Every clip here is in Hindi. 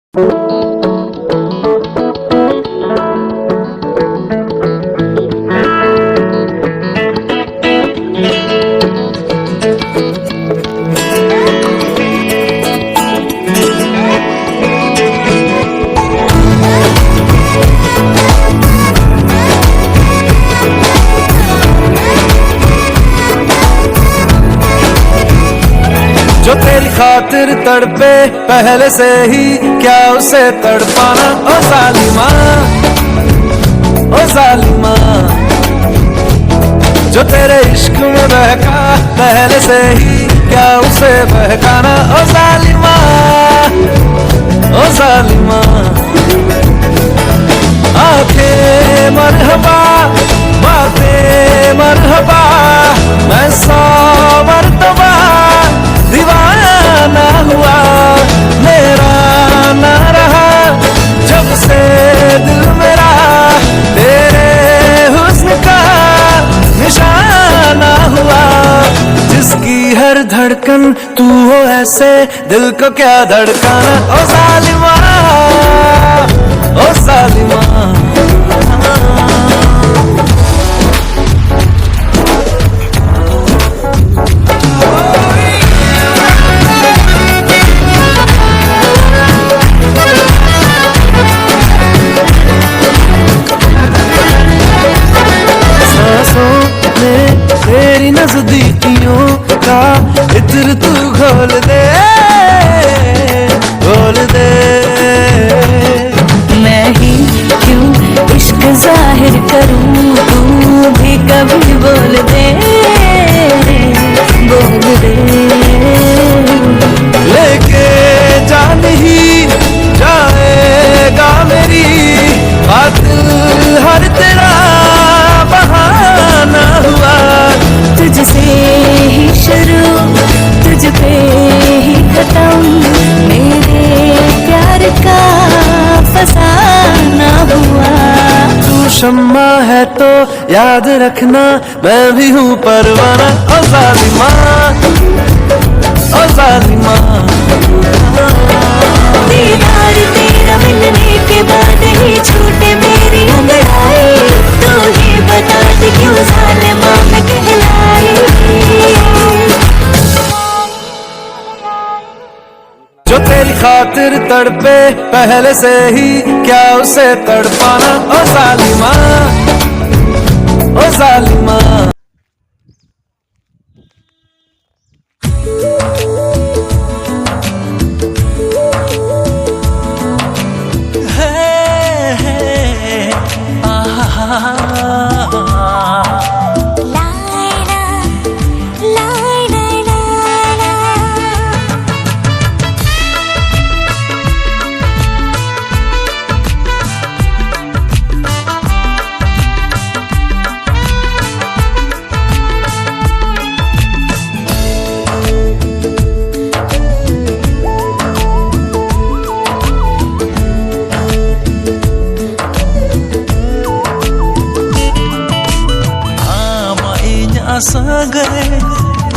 जो तेरी खातिर तड़पे पहले से ही क्या उसे तड़पाना। ओ जालिमा, ओ जालिमा, जो तेरे इश्क में बहका पहले से ही क्या उसे बहकाना। ओ जालिमा, ओ जालिमा, आंखें मरहबा बातें मरहबा, मैं 100 मरतबा दीवाना हुआ, मेरा ना रहा जब से दिल मेरा तेरे हुस्न का निशाना हुआ। जिसकी हर धड़कन तू हो ऐसे दिल को क्या धड़काना। ओ जालिमा, ओ जालिमा, तेरी नजदीकियों का इत्र तू घोल दे, घोल दे। मैं ही क्यों इश्क जाहिर करूं, तू भी कभी बोल दे, बोल दे। लेके जान ही जाएगा मेरी कातिल हर तेरा बहाना हुआ। तुझसे ही शुरू तुझ पे ही खत्म, मेरे प्यार का फसाना हुआ। तू शम्मा है तो याद रखना मैं भी हूँ परवाना। ओ जालिमा, ओ जालिमा, दीदार तेरा मिलने के बाद ही छूटे मेरी अंगड़ाई, तू ही बता दे क्यों जालिमा मैं कहलाई। जो तेरी खातिर तड़पे पहले से ही क्या उसे तड़पाना। ओ जालिमा, ओ जालिमा, sagai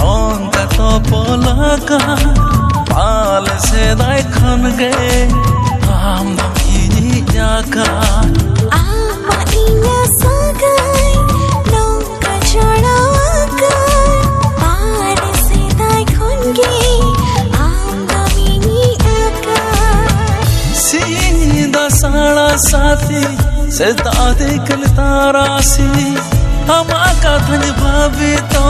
onka to polaka pal se dai khan ge am dini jaka ama inya sagai lonka chadaka pal se dai khon ge am dini jaka sida sala sati se da dekal tarasi हमा का धन भाभी तो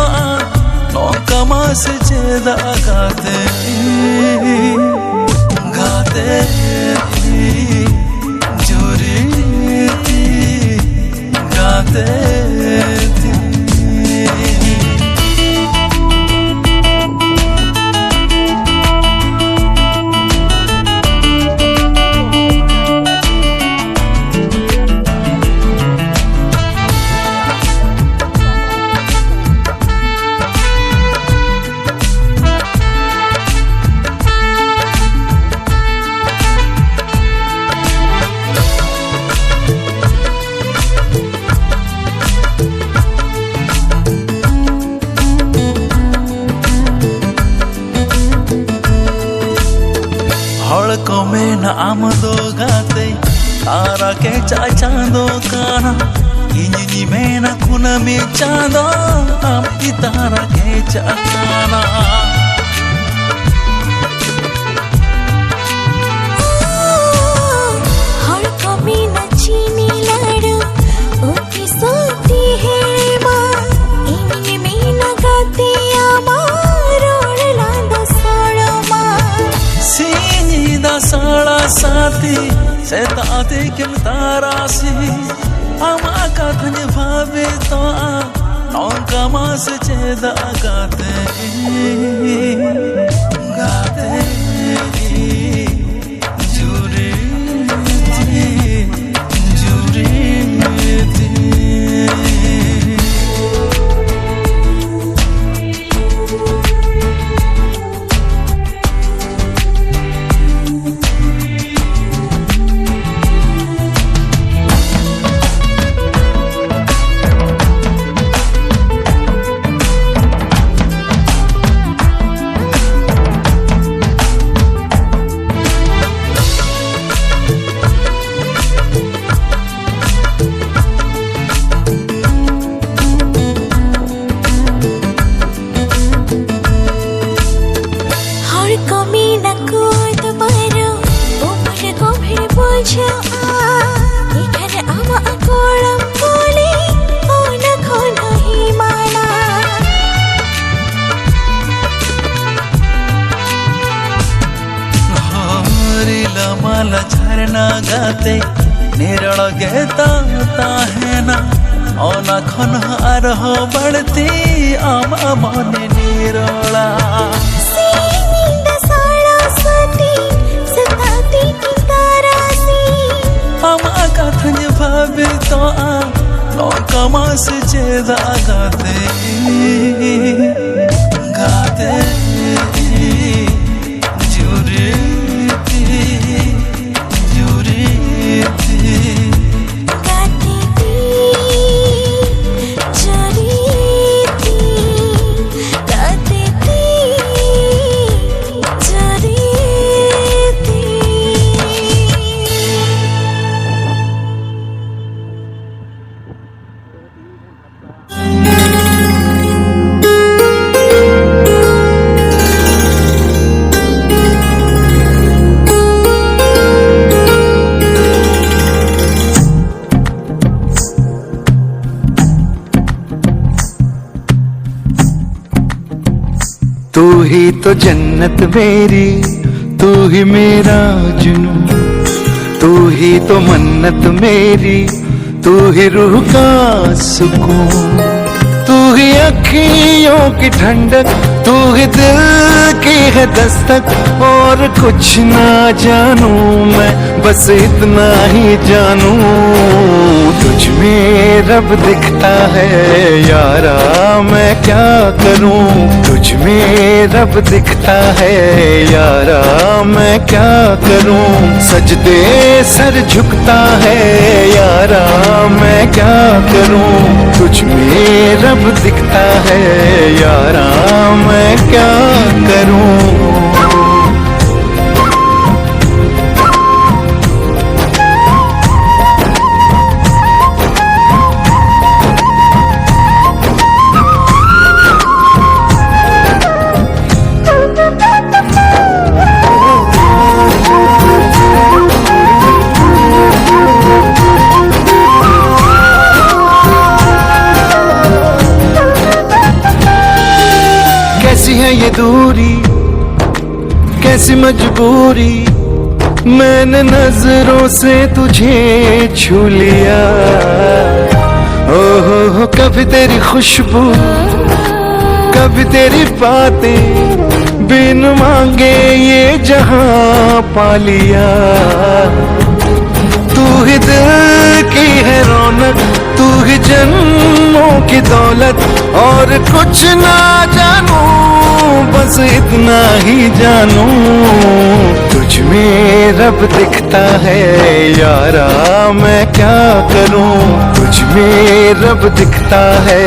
नो कमा से जेदा गाते गाते जोरी गाते आम दो गाते तारा के चांदो काना इंजनी में ना खुन में चांदो आम की तारा के चाना हर कमी न चीनी लाडू उनकी सोती है माँ इंजनी में न गाते आमा रोड लांदा सोड़ो माँ सीधा साड़ा साथी से ताते किम तारासी आमा का धन भावे तो नौका मास चेदा गाते गाते जुरे जुरे झरना गाते निरल गेता है ना औना खन आरह बढ़ती आमा मने निरला आमा का थंज भावे तो नौका मास चेदा गाते गाते जुरे तू ही तो जन्नत मेरी, तू ही मेरा जुनू, तू ही तो मन्नत मेरी, तू ही रूह का सुकून, तू ही अखियों की ठंडक, तू ही दिल की है दस्तक। और कुछ ना जानू मैं, बस इतना ही जानू, तुझ में रब दिखता है यारा, मैं क्या करूं। तुझ में रब दिखता है यारा, मैं क्या करूं। सजदे सर झुकता है यारा, मैं क्या करूं। तुझ में रब दिखता है यारा, मैं क्या करूं। कैसी है ये दूरी, कैसी मजबूरी, मैंने नजरों से तुझे छू लिया। हो कभी तेरी खुशबू, कभी तेरी बातें, बिन मांगे ये जहां पा लिया। तू ही दिल की है रौनक, तू ही जन्मों की दौलत, और कुछ ना जानू बस इतना ही जानू, तुझ में रब दिखता है यारा मैं क्या करूं। तुझ में रब दिखता है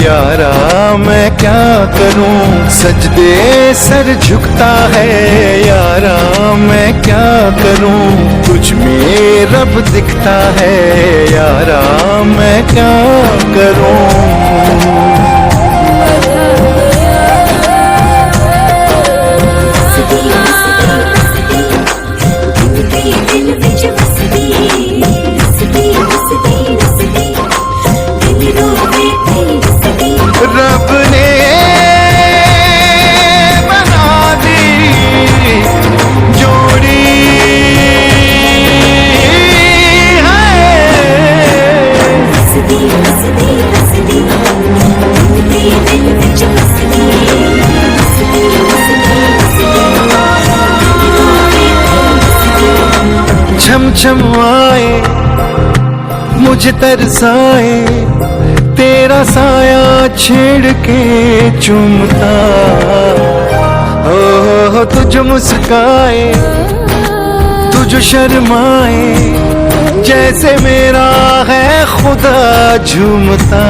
यारा मैं क्या करूं। सजदे सर झुकता है यारा मैं क्या करूं। तुझ में रब दिखता है यारा मैं क्या करूं। रब ने बना दी जोड़ी छम छम आए मुझे तरसाए, तेरा साया छेड़ के चूमता। हो तुझ मुस्काए तुझ शर्माए, जैसे मेरा है खुदा झूमता।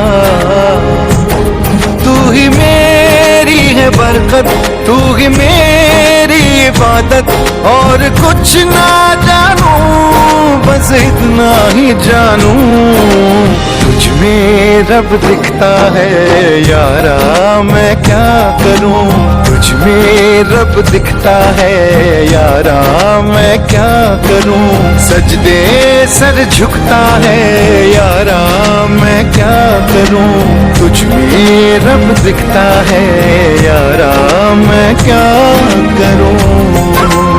तू ही मेरी है बरकत, तू ही मेरी इबादत, और कुछ ना जानू बस इतना ही जानू। तुझ में रब दिखता है यारा मैं क्या करूं। तुझ में रब दिखता है यारा मैं क्या करूं। सजदे सर झुकता है यारा मैं क्या करूं। तुझ में रब दिखता है यारा मैं क्या करूं।